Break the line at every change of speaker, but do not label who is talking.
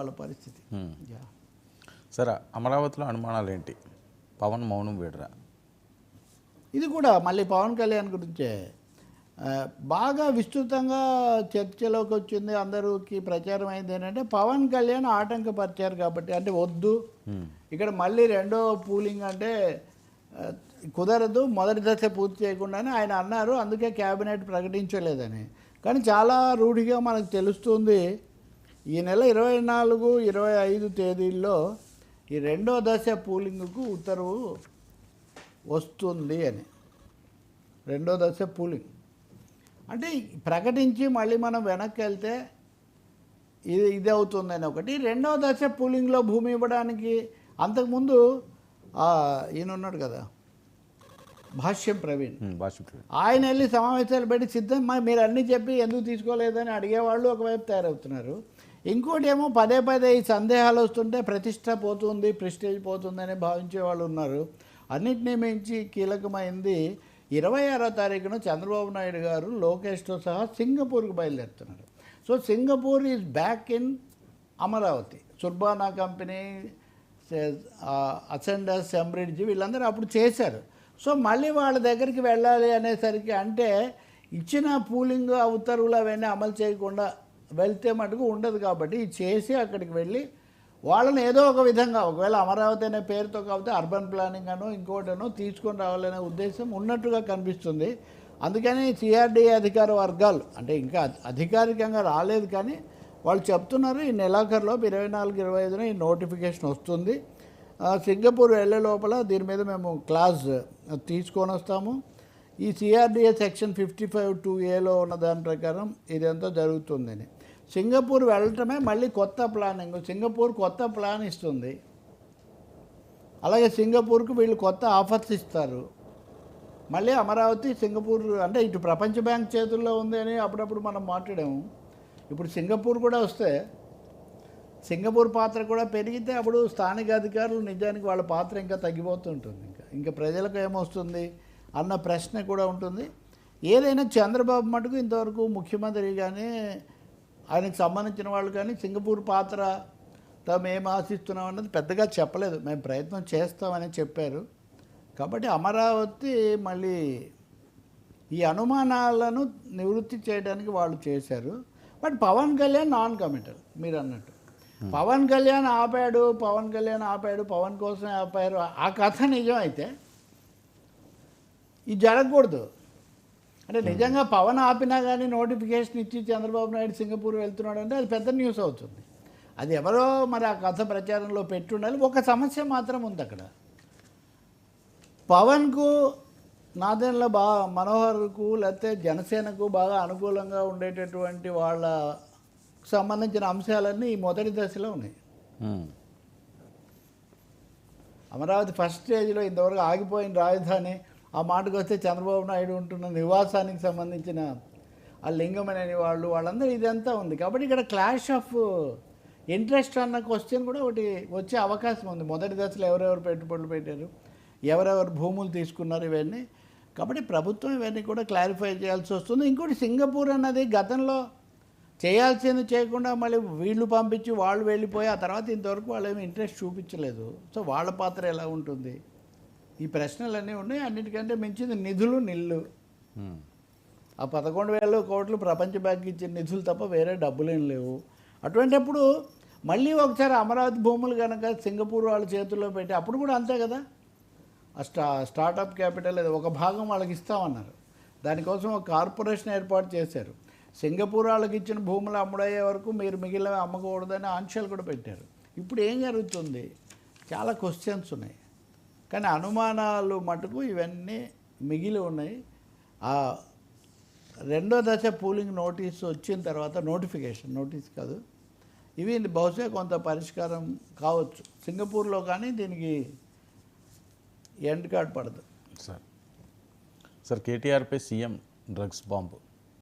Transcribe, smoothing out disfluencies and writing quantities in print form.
వాళ్ళ పరిస్థితి.
సరే, అమరావతిలో అనుమానాలు ఏంటి? పవన్ మౌనం వీడరా?
ఇది కూడా మళ్ళీ పవన్ కళ్యాణ్ గురించే బాగా విస్తృతంగా చర్చలోకి వచ్చింది. అందరికి ప్రచారం అయింది ఏంటంటే పవన్ కళ్యాణ్ ఆటంకపరిచారు కాబట్టి, అంటే వద్దు ఇక్కడ మళ్ళీ రెండో పూలింగ్ అంటే కుదరదు, మొదటి దశ పూర్తి చేయకుండానే ఆయన అన్నారు. అందుకే క్యాబినెట్ ప్రకటించలేదని. కానీ చాలా రూఢిగా మనకు తెలుస్తుంది ఈ నెల 24, 25 తేదీల్లో ఈ రెండో దశ పూలింగ్కు ఉత్తర్వు వస్తుంది అని. రెండో దశ పూలింగ్ అంటే ప్రకటించి మళ్ళీ మనం వెనక్కి వెళ్తే ఇది అవుతుందని ఒకటి. రెండో దశ పూలింగ్లో భూమి ఇవ్వడానికి అంతకుముందు ఈయన ఉన్నాడు కదా భాష్యం ప్రవీణ్, ఆయన వెళ్ళి సమావేశాలు పెట్టి సిద్ధం మీరు అన్నీ చెప్పి ఎందుకు తీసుకోలేదని అడిగేవాళ్ళు ఒకవైపు తయారవుతున్నారు. ఇంకోటి ఏమో పదే పదే ఈ సందేహాలు వస్తుంటే ప్రతిష్ట పోతుంది, ప్రెస్టేజ్ పోతుందని భావించే వాళ్ళు ఉన్నారు. అన్నిటినీ మించి కీలకమైంది 26వ తారీఖున చంద్రబాబు నాయుడు గారు లోకేష్తో సహా సింగపూర్కి బయలుదేరుతున్నారు. So Singapore is back in Amaravati. Surbana company, Ascendas, ఎంబ్రిడ్జ్ వీళ్ళందరూ అప్పుడు చేశారు. సో మళ్ళీ వాళ్ళ దగ్గరికి వెళ్ళాలి అనేసరికి అంటే ఇచ్చిన పూలింగ్ ఉత్తర్వులు అవన్నీ అమలు చేయకుండా వెళ్తే మటుకు ఉండదు. కాబట్టి ఇది చేసి అక్కడికి వెళ్ళి వాళ్ళని ఏదో ఒక విధంగా, ఒకవేళ అమరావతి అనే పేరుతో కాకపోతే అర్బన్ ప్లానింగ్ అనో ఇంకోటనో తీసుకొని రావాలనే ఉద్దేశం ఉన్నట్టుగా కనిపిస్తుంది. అందుకని సిఆర్డీఏ అధికార వర్గాలు, అంటే ఇంకా అధికారికంగా రాలేదు కానీ వాళ్ళు చెప్తున్నారు ఈ నెలాఖరులోపు 24, 25న ఈ నోటిఫికేషన్ వస్తుంది. సింగపూర్ వెళ్ళే లోపల దీని మీద మేము క్లాస్ తీసుకొని వస్తాము. ఈ సిఆర్డీఏ సెక్షన్ 55(2)A ఉన్న దాని ప్రకారం ఇదంతా జరుగుతుందని. సింగపూర్ వెళ్ళటమే మళ్ళీ కొత్త ప్లానింగ్. సింగపూర్ కొత్త ప్లాన్ ఇస్తుంది, అలాగే సింగపూర్కు వీళ్ళు కొత్త ఆఫర్స్ ఇస్తారు. మళ్ళీ అమరావతి సింగపూర్ అంటే ఇటు ప్రపంచ బ్యాంక్ చేతుల్లో ఉంది అని అప్పుడప్పుడు మనం మాట్లాడాము. ఇప్పుడు సింగపూర్ కూడా వస్తే సింగపూర్ పాత్ర కూడా పెరిగితే అప్పుడు స్థానిక అధికారులు నిజానికి వాళ్ళ పాత్ర ఇంకా తగ్గిపోతుంటుంది. ఇంకా ప్రజలకు ఏమొస్తుంది అన్న ప్రశ్న కూడా ఉంటుంది. ఏదైనా చంద్రబాబు మటుకు ఇంతవరకు ముఖ్యమంత్రి కానీ ఆయనకు సంబంధించిన వాళ్ళు కానీ సింగపూర్ పాత్ర తాము ఏం ఆశిస్తున్నాం అన్నది పెద్దగా చెప్పలేదు. మేము ప్రయత్నం చేస్తామని చెప్పారు. కాబట్టి అమరావతి మళ్ళీ ఈ అనుమానాలను నివృత్తి చేయడానికి వాళ్ళు చేశారు. But Pawan Kalyan noncommittal. మీరు అన్నట్టు పవన్ కళ్యాణ్ ఆపాడు, పవన్ కోసమే ఆపారు, ఆ కథ నిజం అయితే ఇది జరగకూడదు. అంటే నిజంగా పవన్ ఆపినా కానీ నోటిఫికేషన్ ఇచ్చి చంద్రబాబు నాయుడు సింగపూర్ వెళ్తున్నాడు అంటే అది పెద్ద న్యూస్ అవుతుంది. అది ఎవరో మరి ఆ కథ ప్రచారంలో పెట్టుండాలి. ఒక సమస్య మాత్రం ఉంది అక్కడ. పవన్కు నాదెండ్ల మనోహర్కు లేకపోతే జనసేనకు బాగా అనుకూలంగా ఉండేటటువంటి వాళ్ళ సంబంధించిన అంశాలన్నీ ఈ మొదటి దశలో ఉన్నాయి. అమరావతి ఫస్ట్ స్టేజ్లో ఇంతవరకు ఆగిపోయిన రాజధాని, ఆ మాటకు వస్తే చంద్రబాబు నాయుడు ఉంటున్న నివాసానికి సంబంధించిన ఆ లింగం అనే వాళ్ళందరూ ఇదంతా ఉంది. కాబట్టి ఇక్కడ క్లాష్ ఆఫ్ ఇంట్రెస్ట్ అన్న క్వశ్చన్ కూడా ఒకటి వచ్చే అవకాశం ఉంది. మొదటి దశలో ఎవరెవరు పెట్టుబడులు పెట్టారు, ఎవరెవరు భూములు తీసుకున్నారు, ఇవన్నీ. కాబట్టి ప్రభుత్వం ఇవన్నీ కూడా క్లారిఫై చేయాల్సి వస్తుంది. ఇంకోటి సింగపూర్ అన్నది గతంలో చేయాల్సింది చేయకుండా మళ్ళీ వీళ్ళు పంపించి వాళ్ళు వెళ్ళిపోయి ఆ తర్వాత ఇంతవరకు వాళ్ళు ఏమి ఇంట్రెస్ట్ చూపించలేదు. సో వాళ్ళ పాత్ర ఎలా ఉంటుంది, ఈ ప్రశ్నలన్నీ ఉన్నాయి. అన్నిటికంటే మించింది నిధులు నిల్లు. ఆ 11,000 కోట్లు ప్రపంచ బ్యాంక్ ఇచ్చిన నిధులు తప్ప వేరే డబ్బులేం లేవు. అటువంటిప్పుడు మళ్ళీ ఒకసారి అమరావతి భూములు కనుక సింగపూర్ వాళ్ళ చేతుల్లో పెట్టి అప్పుడు కూడా అంతే కదా, స్టార్టప్ క్యాపిటల్ ఒక భాగం వాళ్ళకి ఇస్తామన్నారు. దానికోసం ఒక కార్పొరేషన్ ఏర్పాటు చేశారు. సింగపూర్ వాళ్ళకి ఇచ్చిన భూములు అమ్ముడయ్యే వరకు మీరు మిగిలిన అమ్మకూడదని ఆంక్షలు కూడా పెట్టారు. ఇప్పుడు ఏం జరుగుతుంది, చాలా క్వశ్చన్స్ ఉన్నాయి. కానీ అనుమానాలు మటుకు ఇవన్నీ మిగిలి ఉన్నాయి. ఆ రెండో దశ పూలింగ్ నోటీస్ వచ్చిన తర్వాత, నోటీస్ కాదు, ఇవి బహుశా కొంత పరిష్కారం కావచ్చు సింగపూర్లో. కానీ దీనికి ఎండ్ కార్డ్ పడదు.
సార్ కేటీఆర్పై సీఎం డ్రగ్స్ బాంబు